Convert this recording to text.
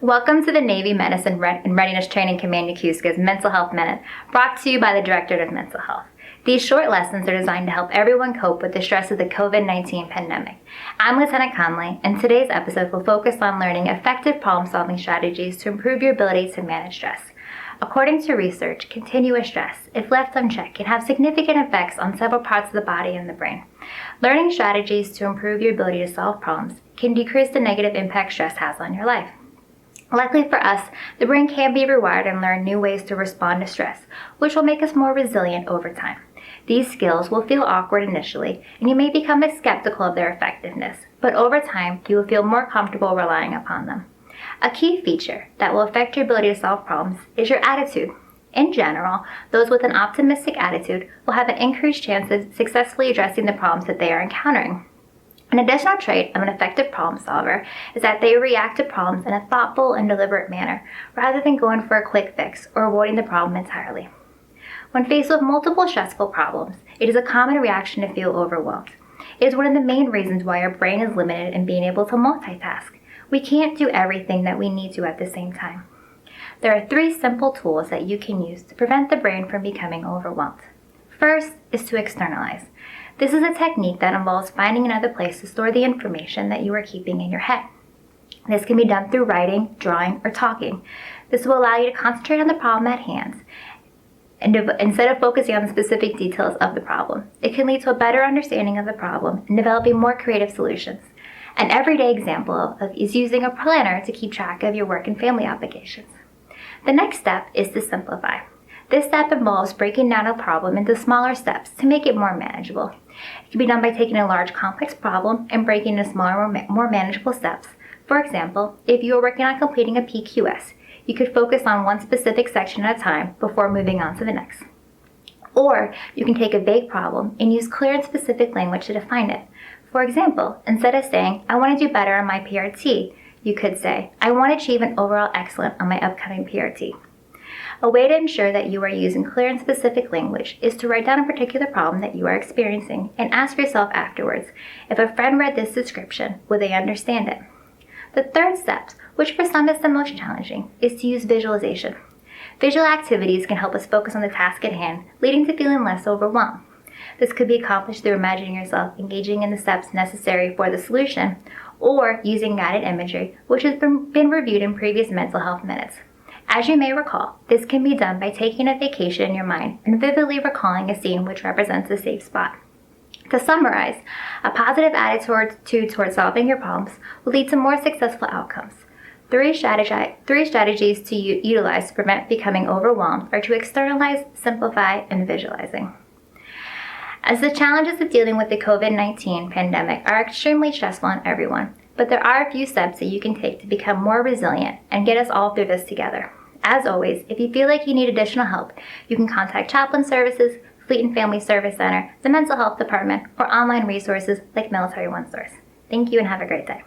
Welcome to the Navy Medicine and Readiness Training Command Yokosuka's Mental Health Minute, brought to you by the Directorate of Mental Health. These short lessons are designed to help everyone cope with the stress of the COVID-19 pandemic. I'm Lieutenant Conley, and today's episode will focus on learning effective problem-solving strategies to improve your ability to manage stress. According to research, continuous stress, if left unchecked, can have significant effects on several parts of the body and the brain. Learning strategies to improve your ability to solve problems can decrease the negative impact stress has on your life. Luckily for us, the brain can be rewired and learn new ways to respond to stress, which will make us more resilient over time. These skills will feel awkward initially, and you may become skeptical of their effectiveness, but over time, you will feel more comfortable relying upon them. A key feature that will affect your ability to solve problems is your attitude. In general, those with an optimistic attitude will have an increased chance of successfully addressing the problems that they are encountering. An additional trait of an effective problem solver is that they react to problems in a thoughtful and deliberate manner, rather than going for a quick fix or avoiding the problem entirely. When faced with multiple stressful problems, it is a common reaction to feel overwhelmed. It is one of the main reasons why our brain is limited in being able to multitask. We can't do everything that we need to at the same time. There are 3 simple tools that you can use to prevent the brain from becoming overwhelmed. First is to externalize. This is a technique that involves finding another place to store the information that you are keeping in your head. This can be done through writing, drawing, or talking. This will allow you to concentrate on the problem at hand instead of focusing on the specific details of the problem. It can lead to a better understanding of the problem and developing more creative solutions. An everyday example is using a planner to keep track of your work and family obligations. The next step is to simplify. This step involves breaking down a problem into smaller steps to make it more manageable. It can be done by taking a large complex problem and breaking into smaller, more manageable steps. For example, if you are working on completing a PQS, you could focus on one specific section at a time before moving on to the next. Or you can take a vague problem and use clear and specific language to define it. For example, instead of saying, "I want to do better on my PRT," you could say, "I want to achieve an overall excellent on my upcoming PRT." A way to ensure that you are using clear and specific language is to write down a particular problem that you are experiencing and ask yourself afterwards, if a friend read this description, would they understand it? The third step, which for some is the most challenging, is to use visualization. Visual activities can help us focus on the task at hand, leading to feeling less overwhelmed. This could be accomplished through imagining yourself engaging in the steps necessary for the solution, or using guided imagery, which has been reviewed in previous mental health minutes. As you may recall, this can be done by taking a vacation in your mind and vividly recalling a scene which represents a safe spot. To summarize, a positive attitude towards solving your problems will lead to more successful outcomes. 3 strategies to utilize to prevent becoming overwhelmed are to externalize, simplify, and visualizing. As the challenges of dealing with the COVID-19 pandemic are extremely stressful on everyone, but there are a few steps that you can take to become more resilient and get us all through this together. As always, if you feel like you need additional help, you can contact Chaplain Services, Fleet and Family Service Center, the Mental Health Department, or online resources like Military OneSource. Thank you and have a great day.